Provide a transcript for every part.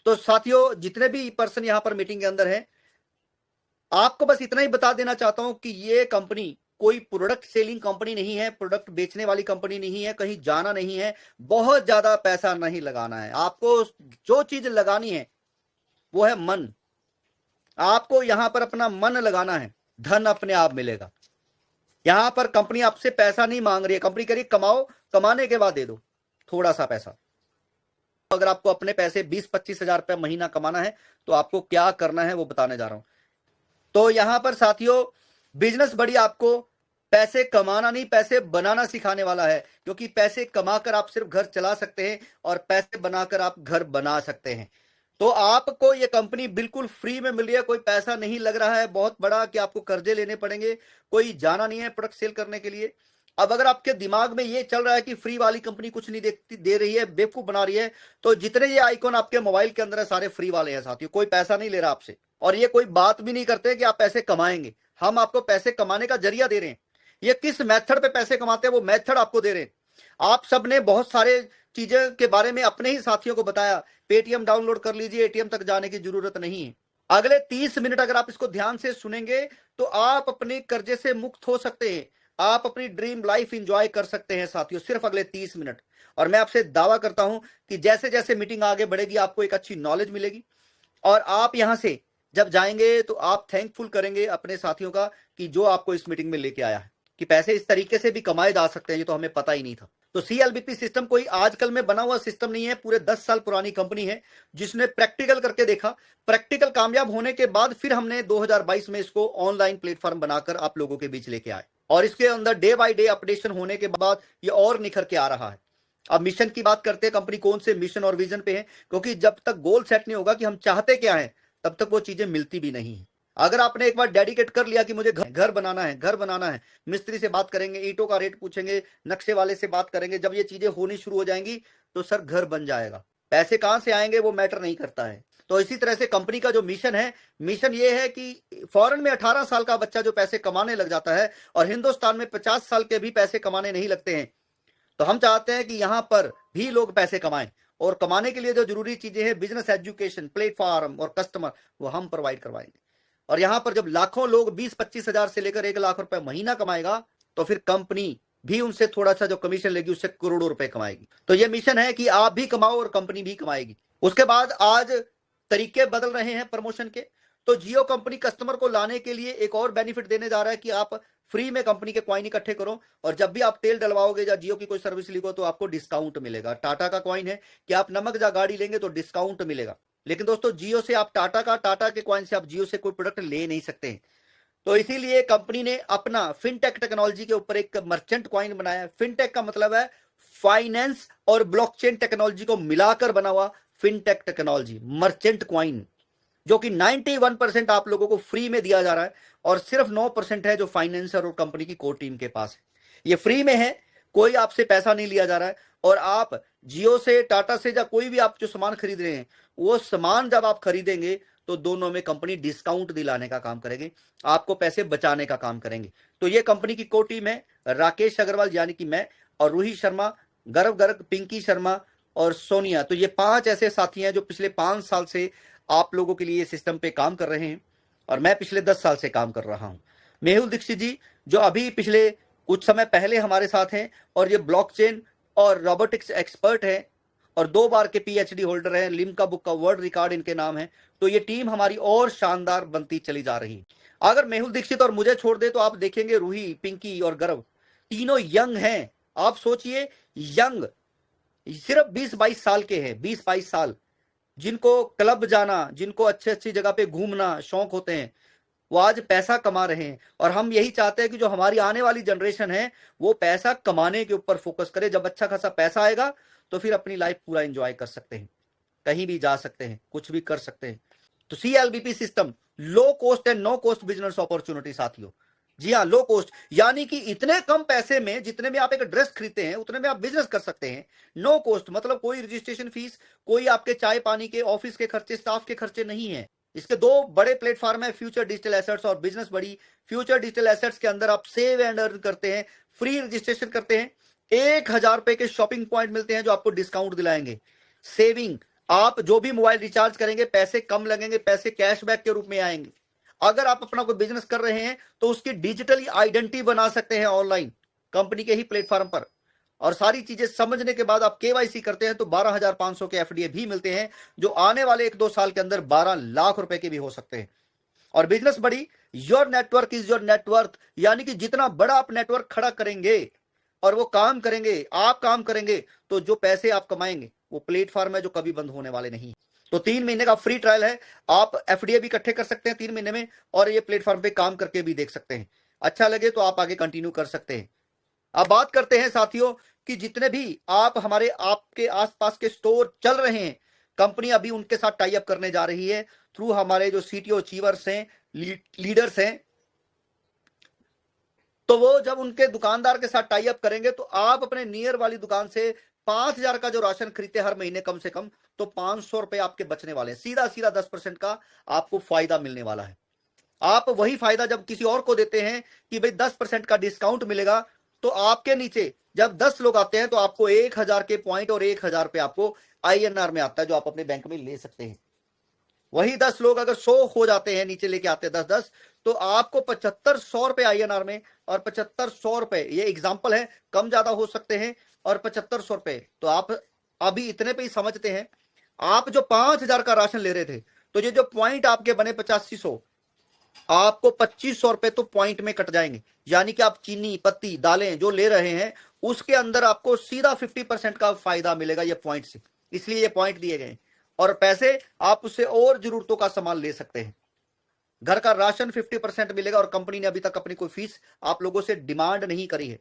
तो साथियों, जितने भी पर्सन यहां पर मीटिंग के अंदर है, आपको बस इतना ही बता देना चाहता हूं कि ये कंपनी कोई प्रोडक्ट सेलिंग कंपनी नहीं है, प्रोडक्ट बेचने वाली कंपनी नहीं है, कहीं जाना नहीं है, बहुत ज्यादा पैसा नहीं लगाना है। आपको जो चीज लगानी है वो है मन। आपको यहां पर अपना मन लगाना है, धन अपने आप मिलेगा। यहां पर कंपनी आपसे पैसा नहीं मांग रही है, कंपनी कह रही कमाओ, कमाने के बाद दे दो थोड़ा सा पैसा। अगर आपको अपने पैसे 20-25 हजार रुपये महीना कमाना है तो आपको क्या करना है वो बताने जा रहा हूं। तो यहां पर साथियों, बिजनेस बड़ी आपको पैसे कमाना नहीं, पैसे बनाना सिखाने वाला है, क्योंकि पैसे कमाकर आप सिर्फ घर चला सकते हैं और पैसे बनाकर आप घर बना सकते हैं। तो आपको ये कंपनी बिल्कुल फ्री में मिल रही है, कोई पैसा नहीं लग रहा है बहुत बड़ा कि आपको कर्जे लेने पड़ेंगे, कोई जाना नहीं है प्रोडक्ट सेल करने के लिए। अब अगर आपके दिमाग में ये चल रहा है कि फ्री वाली कंपनी कुछ नहीं दे रही है, बेवकूफ बना रही है, तो जितने ये आइकॉन आपके मोबाइल के अंदर है सारे फ्री वाले हैं साथियों, कोई पैसा नहीं ले रहा आपसे। और ये कोई बात भी नहीं करते कि आप पैसे कमाएंगे, हम आपको पैसे कमाने का जरिया दे रहे हैं। ये किस मेथड पे पैसे कमाते हैं वो मेथड आपको दे रहे हैं। आप सबने बहुत सारे चीजें के बारे में अपने ही साथियों को बताया, पेटीएम डाउनलोड कर लीजिए, एटीएम तक जाने की जरूरत नहीं है। अगले 30 मिनट अगर आप इसको ध्यान से सुनेंगे तो आप अपने कर्जे से मुक्त हो सकते हैं, आप अपनी ड्रीम लाइफ इंजॉय कर सकते हैं साथियों, सिर्फ अगले 30 मिनट। और मैं आपसे दावा करता हूं कि जैसे जैसे मीटिंग आगे बढ़ेगी आपको एक अच्छी नॉलेज मिलेगी, और आप यहां से जब जाएंगे तो आप थैंकफुल करेंगे अपने साथियों का कि जो आपको इस मीटिंग में लेके आया है, कि पैसे इस तरीके से भी कमाए जा सकते हैं, ये तो हमें पता ही नहीं था। तो सीएलबीपी सिस्टम कोई आजकल में बना हुआ सिस्टम नहीं है, पूरे 10 साल पुरानी कंपनी है जिसने प्रैक्टिकल करके देखा, प्रैक्टिकल कामयाब होने के बाद फिर हमने 2022 में इसको ऑनलाइन प्लेटफॉर्म बनाकर आप लोगों के बीच लेके आए, और इसके अंदर डे बाय डे अपडेशन होने के बाद ये और निखर के आ रहा है। अब मिशन की बात करते हैं, कंपनी कौन से मिशन और विजन पे है, क्योंकि जब तक गोल सेट नहीं होगा कि हम चाहते क्या है, तब तक वो चीजें मिलती भी नहीं है। अगर आपने एक बार डेडिकेट कर लिया कि मुझे घर बनाना है, घर बनाना है, मिस्त्री से बात करेंगे, ईंटों का रेट पूछेंगे, नक्शे वाले से बात करेंगे, जब ये चीजें होनी शुरू हो जाएंगी तो सर घर बन जाएगा। पैसे कहां से आएंगे वो मैटर नहीं करता है। तो इसी तरह से कंपनी का जो मिशन है, मिशन ये है कि फॉरेन में 18 साल का बच्चा जो पैसे कमाने लग जाता है और हिंदुस्तान में 50 साल के भी पैसे कमाने नहीं लगते हैं, तो हम चाहते हैं कि यहां पर भी लोग पैसे कमाएं, और कमाने के लिए जो जरूरी चीजें हैं, बिजनेस एजुकेशन, प्लेटफॉर्म और कस्टमर, वो हम प्रोवाइड करवाएंगे। और यहां पर जब लाखों लोग 20-25 हजार से लेकर 1 लाख रुपए महीना कमाएगा, तो फिर कंपनी भी उनसे थोड़ा सा जो कमीशन लेगी उससे करोड़ों रुपए कमाएगी। तो ये मिशन है कि आप भी कमाओ और कंपनी भी कमाएगी। उसके बाद आज तरीके बदल रहे हैं प्रमोशन के। तो जियो कंपनी कस्टमर को लाने के लिए एक और बेनिफिट देने जा रहा है कि आप फ्री में कंपनी के कॉइन इकट्ठे करो, और जब भी आप तेल डलवाओगे या जियो की कोई सर्विस लिखो तो आपको डिस्काउंट मिलेगा। टाटा का कॉइन है कि आप नमक या गाड़ी लेंगे तो डिस्काउंट मिलेगा, लेकिन दोस्तों जियो से आप टाटा के कॉइन से आप जियो से कोई प्रोडक्ट ले नहीं सकते हैं। तो इसीलिए कंपनी ने अपना फिनटेक टेक्नोलॉजी के ऊपर एक मर्चेंट कॉइन बनाया। फिनटेक का मतलब है फाइनेंस और ब्लॉकचेन टेक्नोलॉजी को मिलाकर बना हुआ फिनटेक टेक्नोलॉजी मर्चेंट कॉइन, जो कि 91% आप लोगों को फ्री में दिया जा रहा है, और सिर्फ 9% है जो फाइनेंसर और कंपनी की कोर टीम के पास है। ये फ्री में है, कोई आपसे पैसा नहीं लिया जा रहा है, और आप जियो से, टाटा से या कोई भी आप जो सामान खरीद रहे हैं, वो सामान जब आप खरीदेंगे तो दोनों में कंपनी डिस्काउंट दिलाने का काम करेंगे, आपको पैसे बचाने का काम करेंगे। तो ये कंपनी की कोर टीम है, राकेश अग्रवाल यानी कि मैं, और रूही शर्मा, गर्व गर्ग, पिंकी शर्मा और सोनिया। तो ये 5 ऐसे साथी हैं जो पिछले 5 साल से आप लोगों के लिए सिस्टम पे काम कर रहे हैं, और मैं पिछले 10 साल से काम कर रहा हूं। मेहुल दीक्षित जी जो अभी पिछले कुछ समय पहले हमारे साथ हैं, और ये ब्लॉकचेन और रोबोटिक्स एक्सपर्ट है, और 2 बार के पीएचडी होल्डर हैं, लिम्का बुक का वर्ल्ड रिकॉर्ड इनके नाम है। तो ये टीम हमारी और शानदार बनती चली जा रही है। अगर मेहुल दीक्षित और मुझे छोड़ दे तो आप देखेंगे रूही, पिंकी और गर्व तीनों यंग हैं। आप सोचिए, यंग सिर्फ 20-22 साल के हैं, 20-22 साल, जिनको क्लब जाना, जिनको अच्छी अच्छी जगह पे घूमना शौक होते हैं, वो आज पैसा कमा रहे हैं। और हम यही चाहते हैं कि जो हमारी आने वाली जनरेशन है वो पैसा कमाने के ऊपर फोकस करे। जब अच्छा खासा पैसा आएगा तो फिर अपनी लाइफ पूरा एंजॉय कर सकते हैं, कहीं भी जा सकते हैं, कुछ भी कर सकते हैं। तो CLBP system low cost and no cost business opportunity साथियों। जी हाँ, लो कॉस्ट यानी कि इतने कम पैसे में, जितने में आप एक ड्रेस खरीदते हैं उतने में आप बिजनेस कर सकते हैं। नो कॉस्ट मतलब कोई रजिस्ट्रेशन फीस, कोई आपके चाय पानी के, ऑफिस के खर्चे, स्टाफ के खर्चे नहीं है। इसके 2 बड़े प्लेटफॉर्म है, फ्यूचर डिजिटल एसेट्स और बिजनेस बड़ी। फ्यूचर डिजिटल एसेट्स के अंदर आप सेव एंड अर्न करते हैं, फ्री रजिस्ट्रेशन करते हैं, 1000 रुपए के शॉपिंग पॉइंट मिलते हैं जो आपको डिस्काउंट दिलाएंगे। सेविंग आप जो भी मोबाइल रिचार्ज करेंगे पैसे कम लगेंगे, पैसे कैशबैक के रूप में आएंगे। अगर आप अपना कोई बिजनेस कर रहे हैं तो उसकी डिजिटली आइडेंटिटी बना सकते हैं ऑनलाइन कंपनी के ही प्लेटफॉर्म पर, और सारी चीजें समझने के बाद आप केवाईसी करते हैं तो 12,500 के एफडीए भी मिलते हैं, जो आने वाले 1-2 साल के अंदर 12 लाख रुपए के भी हो सकते हैं। और बिजनेस बड़ी, your network is your net worth, यानी कि जितना बड़ा आप नेटवर्क खड़ा करेंगे और वो काम करेंगे, आप काम करेंगे, तो जो पैसे आप कमाएंगे वो प्लेटफॉर्म है जो कभी बंद होने वाले नहीं। तो 3 महीने का फ्री ट्रायल है, आप एफडीए भी इकट्ठे कर सकते हैं 3 महीने में, और ये प्लेटफॉर्म पे काम करके भी देख सकते हैं। अच्छा लगे तो आप आगे कंटिन्यू कर सकते हैं। अब बात करते हैं साथियों कि जितने भी आप हमारे आपके आसपास के स्टोर चल रहे हैं, कंपनी अभी उनके साथ टाई अप करने जा रही है थ्रू हमारे जो सीटीओ अचीवर्स हैं, लीडर्स हैं। तो वो जब उनके दुकानदार के साथ टाई अप करेंगे तो आप अपने नियर वाली दुकान से 5,000 का जो राशन खरीदते हर महीने कम से कम, तो 500 रुपए आपके बचने वाले हैं। सीधा सीधा 10% का आपको फायदा मिलने वाला है। आप वही फायदा जब किसी और को देते हैं कि भाई 10% का डिस्काउंट मिलेगा, तो आपके नीचे जब 10 लोग आते हैं तो आपको 1,000 के पॉइंट और 1,000 रुपए आपको आईएनआर में आता है, जो आप अपने बैंक में ले सकते हैं। वही 10 लोग अगर 100 हो जाते हैं, नीचे लेके आते हैं 10-10, तो आपको 7500 रुपए आईएनआर में, और 7500 रुपए, ये एग्जाम्पल है, कम ज्यादा हो सकते हैं, और 7500 रुपए तो आप अभी इतने पे ही समझते हैं। आप जो 5,000 का राशन ले रहे थे, तो ये जो पॉइंट आपके बने 8500, आपको 2500 रुपए तो पॉइंट में कट जाएंगे। यानी कि आप चीनी, पत्ती, दालें जो ले रहे हैं उसके अंदर आपको सीधा 50% का फायदा मिलेगा ये पॉइंट से। इसलिए ये पॉइंट दिए गए, और पैसे आप उससे और जरूरतों का सामान ले सकते हैं। घर का राशन 50% मिलेगा, और कंपनी ने अभी तक अपनी कोई फीस आप लोगों से डिमांड नहीं करी है।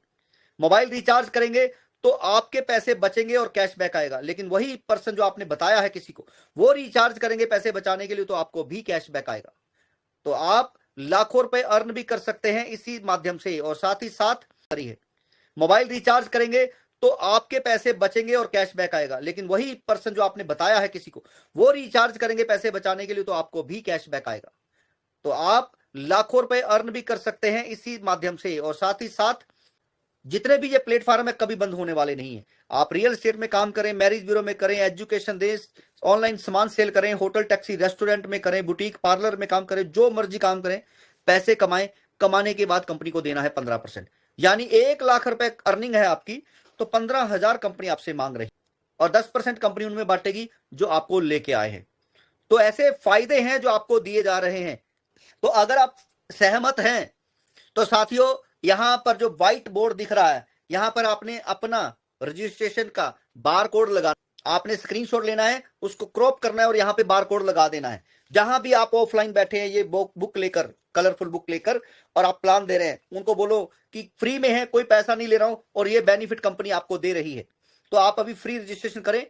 मोबाइल रिचार्ज करेंगे तो आपके पैसे बचेंगे और कैशबैक आएगा, लेकिन वही पर्सन जो आपने बताया है किसी को, वो रिचार्ज करेंगे पैसे बचाने के लिए, तो आपको भी कैशबैक आएगा। तो आप लाखों रुपए अर्न भी कर सकते हैं इसी माध्यम से, और साथ ही साथ है मोबाइल रिचार्ज करेंगे तो आपके पैसे बचेंगे और कैशबैक आएगा, लेकिन वही पर्सन जो आपने बताया है किसी को, वो रिचार्ज करेंगे पैसे बचाने के लिए, तो आपको भी कैशबैक आएगा। तो आप लाखों रुपए अर्न भी कर सकते हैं इसी माध्यम से, और साथ ही साथ जितने भी ये प्लेटफॉर्म है कभी बंद होने वाले नहीं है। आप रियल एस्टेट में काम करें, मैरिज ब्यूरो में करें, एजुकेशन दें, ऑनलाइन सामान सेल करें, होटल, टैक्सी, रेस्टोरेंट में करें, बुटीक, पार्लर में काम करें, जो मर्जी काम करें, पैसे कमाएं। कमाने के बाद कंपनी को देना है 15%, यानी 1 लाख रुपए अर्निंग है आपकी, तो 15,000 कंपनी आपसे मांग रही, और 10% कंपनी उनमें बांटेगी जो आपको लेके आए हैं। तो ऐसे फायदे हैं जो आपको दिए जा रहे हैं। तो अगर आप सहमत हैं तो साथियों, यहां पर जो व्हाइट बोर्ड दिख रहा है, यहां पर आपने अपना रजिस्ट्रेशन का बार कोड लगा, आपने स्क्रीनशॉट लेना है, उसको क्रॉप करना है और यहां पे बार कोड लगा देना है। जहां भी आप ऑफलाइन बैठे हैं, ये बुक लेकर, कलरफुल बुक लेकर, और आप प्लान दे रहे हैं, उनको बोलो कि फ्री में है, कोई पैसा नहीं ले रहा हूं, और ये बेनिफिट कंपनी आपको दे रही है, तो आप अभी फ्री रजिस्ट्रेशन करें,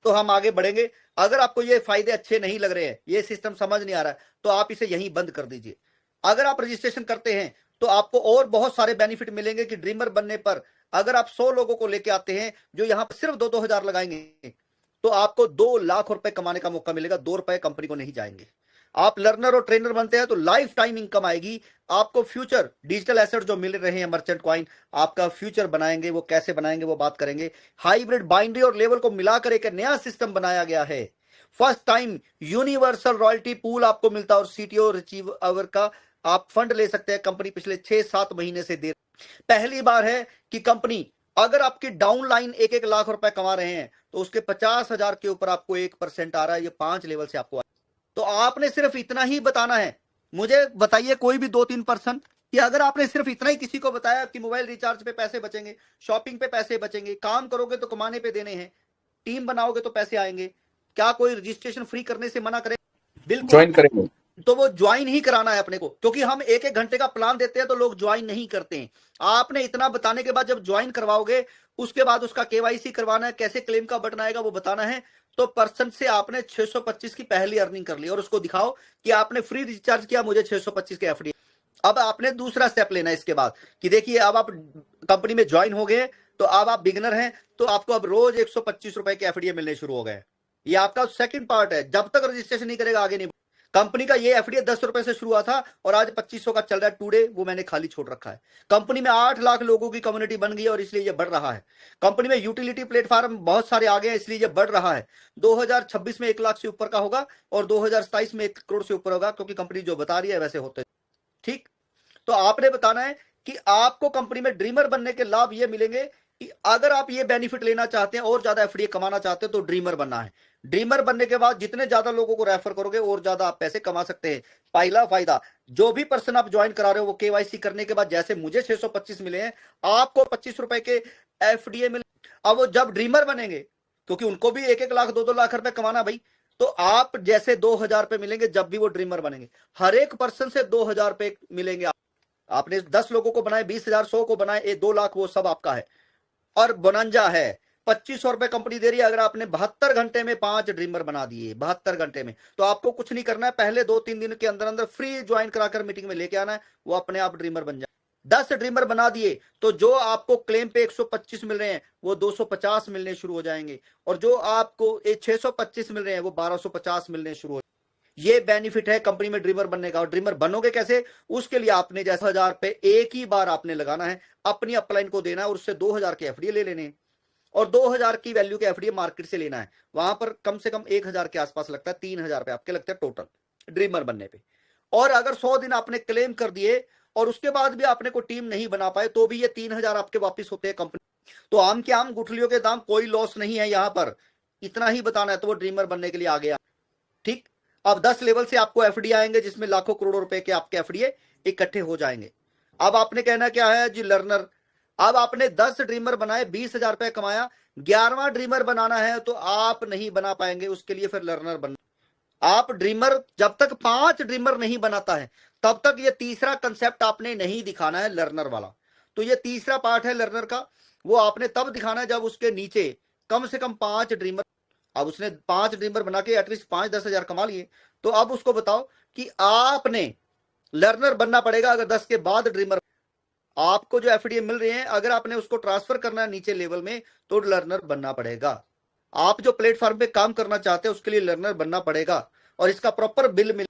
तो हम आगे बढ़ेंगे। अगर आपको ये फायदे अच्छे नहीं लग रहे हैं, ये सिस्टम समझ नहीं आ रहा है, तो आप इसे यहीं बंद कर दीजिए। अगर आप रजिस्ट्रेशन करते हैं तो आपको और बहुत सारे बेनिफिट मिलेंगे कि ड्रीमर बनने पर अगर आप 100 लोगों को लेके आते हैं जो यहां पर सिर्फ 2-2 हजार लगाएंगे, तो आपको 2 लाख रुपए कमाने का मौका मिलेगा। 2 रुपए कंपनी को नहीं जाएंगे। आप लर्नर और ट्रेनर बनते हैं तो लाइफ टाइम इनकम आएगी आपको। फ्यूचर डिजिटल एसेट जो मिल रहे हैं, मर्चेंट कॉइन, आपका फ्यूचर बनाएंगे। वो कैसे बनाएंगे वो बात करेंगे। हाइब्रिड, बाइनरी और लेवल को मिलाकर एक नया सिस्टम बनाया गया है। First time universal royalty pool आपको मिलता है, और सीटीओ रिसीवर का आप फंड ले सकते हैं। कंपनी पिछले 6-7 महीने से दे, पहली बार है कि कंपनी अगर आपकी डाउनलाइन 1-1 लाख रुपए कमा रहे हैं तो उसके 50,000 के ऊपर आपको 1% आ रहा है। ये 5 लेवल से आपको, तो आपने सिर्फ इतना ही बताना है। मुझे बताइए कोई भी 2-3% कि अगर आपने सिर्फ इतना ही किसी को बताया कि मोबाइल रिचार्ज पे पैसे बचेंगे, शॉपिंग पे पैसे बचेंगे, काम करोगे तो कमाने पे देने हैं, टीम बनाओगे तो पैसे आएंगे, क्या कोई रजिस्ट्रेशन फ्री करने से मना करे? बिल्कुल ज्वाइन करेंगे। तो वो ज्वाइन ही कराना है अपने को, क्योंकि हम 1-1 घंटे का प्लान देते हैं तो लोग ज्वाइन नहीं करते हैं। आपने इतना बताने के बाद जब ज्वाइन करवाओगे, उसके बाद उसका केवाईसी करवाना है, कैसे क्लेम का बटन आएगा वो बताना है, तो पर्सन से आपने 625 की पहली अर्निंग कर ली, और उसको दिखाओ कि आपने फ्री रिचार्ज किया, मुझे 625 के एफडी। अब आपने दूसरा स्टेप लेना है इसके बाद कि देखिए अब आप कंपनी में ज्वाइन हो गए, तो अब आप बिगिनर हैं, तो आपको अब रोज 125 रुपए के एफडी मिलने शुरू हो गए। ये आपका सेकंड पार्ट है। जब तक रजिस्ट्रेशन नहीं करेगा आगे नहीं। कंपनी का ये एफडीए 10 रुपए से शुरू हुआ था और आज 2500 का चल रहा है टुडे, वो मैंने खाली छोड़ रखा है। कंपनी में 8 लाख लोगों की कम्युनिटी बन गई है और इसलिए ये बढ़ रहा है। कंपनी में यूटिलिटी प्लेटफॉर्म बहुत सारे आ गए हैं, इसलिए ये बढ़ रहा है। 2026 में 1 लाख से ऊपर का होगा और 2027 में 1 करोड़ से ऊपर होगा, क्योंकि कंपनी जो बता रही है वैसे होते हैं। ठीक, तो आपने बताना है कि आपको कंपनी में ड्रीमर बनने के लाभ ये मिलेंगे कि अगर आप ये बेनिफिट लेना चाहते हैं और ज्यादा एफडीए कमाना चाहते हैं तो ड्रीमर बनना है। ड्रीमर बनने के बाद जितने ज्यादा लोगों को रेफर करोगे और ज्यादा आप पैसे कमा सकते हैं। पहला फायदा, जो भी पर्सन आप ज्वाइन करा रहे हो वो केवाईसी करने के बाद, जैसे मुझे 625 मिले हैं, आपको 25 रुपए के एफडीए मिले। अब वो जब ड्रीमर बनेंगे, क्योंकि उनको भी 1-1 लाख 2-2 लाख रुपए कमाना भाई, तो आप जैसे 2000 रुपए मिलेंगे जब भी वो ड्रीमर बनेंगे। हर एक पर्सन से 2000 रुपए मिलेंगे। आपने 10 लोगों को बनाए, 20,000, 100 को बनाए, 2 लाख, वो सब आपका है। और बोनंजा है, 2500 रुपए कंपनी दे रही है अगर आपने 72 घंटे में 5 ड्रीमर बना दिए, 72 घंटे में। तो आपको कुछ नहीं करना है, पहले 2-3 दिन के अंदर अंदर फ्री ज्वाइन कराकर मीटिंग में लेके आना है, वो अपने आप ड्रीमर बन जाए। 10 ड्रीमर बना दिए तो जो आपको क्लेम पे 125 मिल रहे हैं वो 250 मिलने शुरू हो जाएंगे, और जो आपको 625 मिल रहे हैं वो 1250 मिलने शुरू हो। ये बेनिफिट है कंपनी में ड्रीमर बनने का। और ड्रीमर बनोगे कैसे, उसके लिए आपने जैसे 1000 पे एक ही बार आपने लगाना है, अपनी अपलाइन को देना है और उससे 2000 के एफडीए ले लेने हैं, और 2000 की वैल्यू के एफडीए मार्केट से लेना है। वहां पर कम से कम 1000 के आसपास लगता है, 3000 पे आपके लगता है टोटल ड्रीमर बनने पे। और अगर 100 दिन आपने क्लेम कर दिए और उसके बाद भी आपने कोई टीम नहीं बना पाए, तो भी ये 3000 आपके वापिस होते हैं कंपनी। तो आम के आम गुठलियों के दाम, कोई लॉस नहीं है यहां पर, इतना ही बताना है। तो वो ड्रीमर बनने के लिए आ गया। ठीक, अब 10 लेवल से आपको एफडी आएंगे जिसमें लाखों करोड़ों रुपए के आपके एफडीए इकट्ठे हो जाएंगे। अब आपने कहना क्या है जी लर्नर, अब आपने 10 ड्रीमर बनाए, 20,000 रुपए कमाया, 11वां ड्रीमर बनाना है तो आप नहीं बना पाएंगे, उसके लिए फिर लर्नर बनना। आप ड्रीमर जब तक 5 ड्रीमर नहीं बनाता है तब तक ये तीसरा कंसेप्ट आपने नहीं दिखाना है, लर्नर वाला। तो ये तीसरा पार्ट है लर्नर का, वो आपने तब दिखाना है जब उसके नीचे कम से कम 5 ड्रीमर। अब उसने 5 ड्रीमर बना के एटलीस्ट 5-10 हजार कमा लिए, तो अब उसको बताओ कि आपने लर्नर बनना पड़ेगा। अगर 10 के बाद ड्रीमर, आपको जो एफडीए मिल रहे हैं अगर आपने उसको ट्रांसफर करना है नीचे लेवल में तो लर्नर बनना पड़ेगा। आप जो प्लेटफॉर्म पे काम करना चाहते हैं उसके लिए लर्नर बनना पड़ेगा, और इसका प्रॉपर बिल मिल,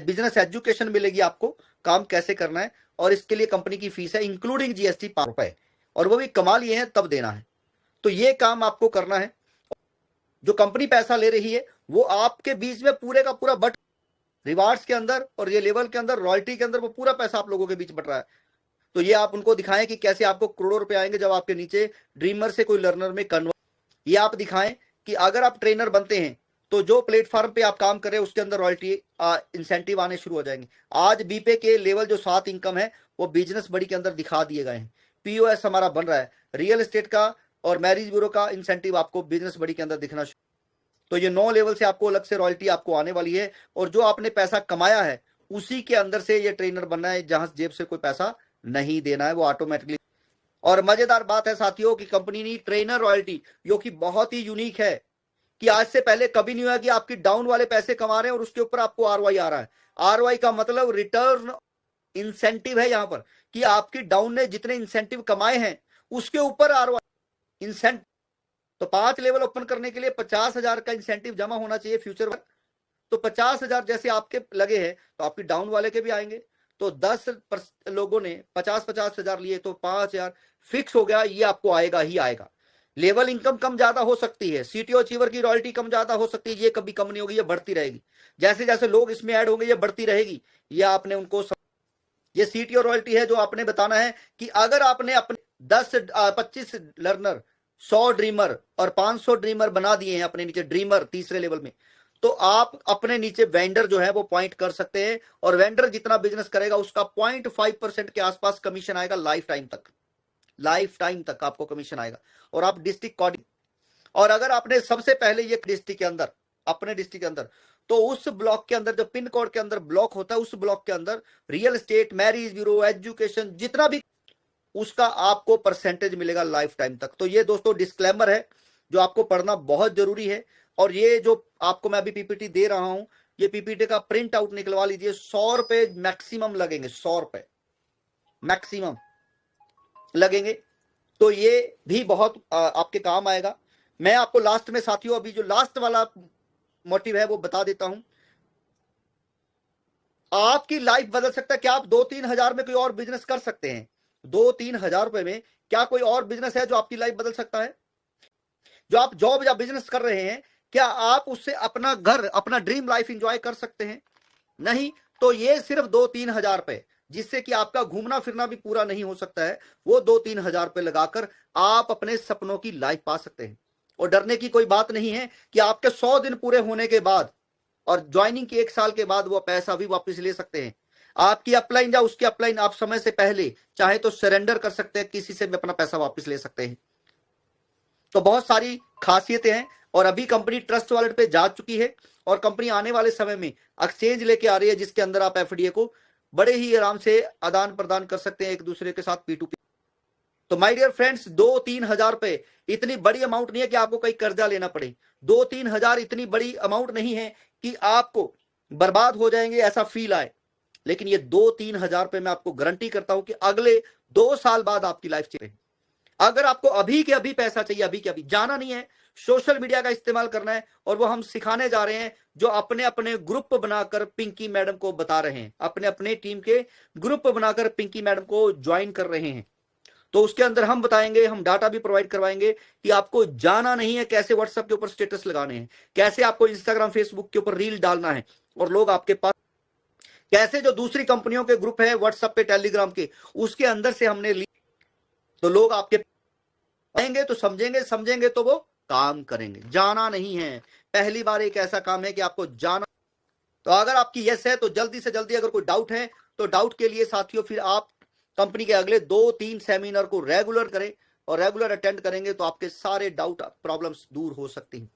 बिजनेस एजुकेशन मिलेगी आपको, काम कैसे करना है, और इसके लिए कंपनी की फीस है इंक्लूडिंग जीएसटी 5 रुपए, और वो भी कमा लिए हैं तब देना है। तो ये काम आपको करना है। जो कंपनी पैसा ले रही है वो आपके बीच में पूरे का पूरा बट, रिवार्ड्स के अंदर और ये लेवल के अंदर, रॉयल्टी के अंदर, वो पूरा पैसा आप लोगों के बीच बट रहा है। तो ये आप उनको दिखाएं कि कैसे आपको करोड़ों रुपए आएंगे जब आपके नीचे ड्रीमर से कोई लर्नर में कन्वर्ट। ये आप दिखाएं कि अगर आप ट्रेनर बनते हैं तो जो प्लेटफॉर्म पे आप काम कर रहे हैं उसके अंदर रॉयल्टी इंसेंटिव आने शुरू हो जाएंगे। आज बीपे के लेवल जो 7 इनकम है वो बिजनेस बड़ी के अंदर दिखा दिए गए हैं। पीओएस हमारा बन रहा है, रियल एस्टेट का और मैरिज ब्यूरो का इंसेंटिव आपको बिजनेस बड़ी के अंदर दिखना। तो ये 9 लेवल से आपको अलग से रॉयल्टी आपको आने वाली है, और जो आपने पैसा कमाया है उसी के अंदर से ये ट्रेनर बनना है, जहां जेब से कोई पैसा नहीं देना है, वो ऑटोमेटिकली। और मजेदार बात है साथियों कि कंपनी ने ट्रेनर रॉयल्टी, जो कि बहुत ही यूनिक है, कि आज से पहले कभी नहीं हुआ कि आपकी डाउन वाले पैसे कमा रहे हैं और उसके ऊपर आपको आरवाई आ रहा है। आरवाई का मतलब रिटर्न इंसेंटिव है यहां पर, कि आपकी डाउन ने जितने इंसेंटिव कमाए हैं उसके ऊपर आरवाई इंसेंटिव। तो 5 लेवल ओपन करने के लिए 50,000 का इंसेंटिव जमा होना चाहिए फ्यूचर में। तो 50,000 जैसे आपके लगे हैं तो आपकी डाउन वाले के भी आएंगे। तो 10 लोगों ने 50,000 लिए तो 5,000 फिक्स हो गया, ये आपको आएगा ही आएगा। लेवल इनकम कम ज्यादा हो सकती है, सीटीओ अचीवर की रॉयल्टी कम ज्यादा हो सकती है, ये कभी कम नहीं होगी, ये बढ़ती रहेगी। जैसे जैसे लोग इसमें ऐड होंगे ये बढ़ती रहेगी। ये आपने उनको ये सीटीओ रॉयल्टी है जो आपने बताना है कि अगर आपने अपने 25 लर्नर, 100 ड्रीमर और 500 ड्रीमर बना दिए हैं अपने नीचे ड्रीमर तीसरे लेवल में, तो आप अपने नीचे वेंडर जो है वो पॉइंट कर सकते हैं, और वेंडर जितना बिजनेस करेगा उसका 0.5% के आसपास कमीशन आएगा लाइफ टाइम तक। लाइफ टाइम तक आपको कमीशन आएगा। और आप डिस्ट्रिक्ट कोऑर्डिनेटर, और अगर आपने सबसे पहले ये डिस्ट्रिक्ट के अंदर, अपने डिस्ट्रिक्ट के अंदर, तो उस ब्लॉक के अंदर जो पिन कोड के अंदर ब्लॉक होता है उस ब्लॉक के अंदर real estate, marriage bureau, education, जितना भी उसका आपको परसेंटेज मिलेगा लाइफ टाइम तक। तो ये दोस्तों डिस्क्लेमर है जो आपको पढ़ना बहुत जरूरी है। और ये जो आपको मैं अभी पीपीटी दे रहा हूं, ये पीपीटी का प्रिंट आउट निकलवा लीजिए। 100 रुपए मैक्सिमम लगेंगे, 100 रुपए मैक्सिमम लगेंगे। तो ये भी बहुत आपके काम आएगा। मैं आपको लास्ट में साथियों अभी जो लास्ट वाला मोटिव है वो बता देता हूं। आपकी लाइफ बदल सकता है। क्या आप 2-3 हजार में कोई और बिजनेस कर सकते हैं? 2-3 हजार रुपए में क्या कोई और बिजनेस है जो आपकी लाइफ बदल सकता है? जो आप जॉब या बिजनेस कर रहे हैं, क्या आप उससे अपना घर, अपना ड्रीम लाइफ एंजॉय कर सकते हैं? नहीं। तो ये सिर्फ 2-3 हजार रुपए, जिससे कि आपका घूमना फिरना भी पूरा नहीं हो सकता है, वो 2-3 हजार रुपए लगाकर आप अपने सपनों की लाइफ पा सकते हैं। और डरने की कोई बात नहीं है कि आपके 100 दिन पूरे होने के बाद और ज्वाइनिंग के 1 साल के बाद वो पैसा भी वापस ले सकते हैं। आपकी अपलाइन या उसकी अपलाइन आप समय से पहले चाहे तो सरेंडर कर सकते हैं, किसी से भी अपना पैसा वापस ले सकते हैं। तो बहुत सारी खासियतें हैं। और अभी कंपनी ट्रस्ट वॉलेट पे जा चुकी है और कंपनी आने वाले समय में एक्सचेंज लेके आ रही है, जिसके अंदर आप एफडीए को बड़े ही आराम से आदान प्रदान कर सकते हैं एक दूसरे के साथ P2P। तो माय डियर फ्रेंड्स, 2-3 हजार रुपए इतनी बड़ी अमाउंट नहीं है कि आपको कहीं कर्जा लेना पड़े। 2-3 हजार इतनी बड़ी अमाउंट नहीं है कि आपको बर्बाद हो जाएंगे ऐसा फील आए। लेकिन ये 2-3 हजार रुपए मैं आपको गारंटी करता हूं कि अगले 2 साल बाद आपकी लाइफ चेंज। अगर आपको अभी के अभी पैसा चाहिए, अभी के अभी जाना नहीं है, सोशल मीडिया का इस्तेमाल करना है। और वो हम सिखाने जा रहे हैं, जो अपने अपने ग्रुप बनाकर पिंकी मैडम को बता रहे हैं, अपने अपने टीम के ग्रुप बनाकर पिंकी मैडम को ज्वाइन कर रहे हैं। तो उसके अंदर हम बताएंगे, हम डाटा भी प्रोवाइड करवाएंगे कि आपको जाना नहीं है कैसे व्हाट्सएप के ऊपर स्टेटस लगाने हैं, कैसे आपको इंस्टाग्राम फेसबुक के ऊपर रील डालना है, और लोग आपके पास कैसे जो दूसरी कंपनियों के ग्रुप है व्हाट्सएप पे, टेलीग्राम के, उसके अंदर से हमने ली। तो लोग आपके आएंगे तो समझेंगे, समझेंगे तो वो काम करेंगे। जाना नहीं है, पहली बार एक ऐसा काम है कि आपको जाना। तो अगर आपकी यस है तो जल्दी से जल्दी, अगर कोई डाउट है तो डाउट के लिए साथियों फिर आप कंपनी के अगले 2-3 सेमिनार को रेगुलर करें, और रेगुलर अटेंड करेंगे तो आपके सारे डाउट प्रॉब्लम्स दूर हो सकती हैं।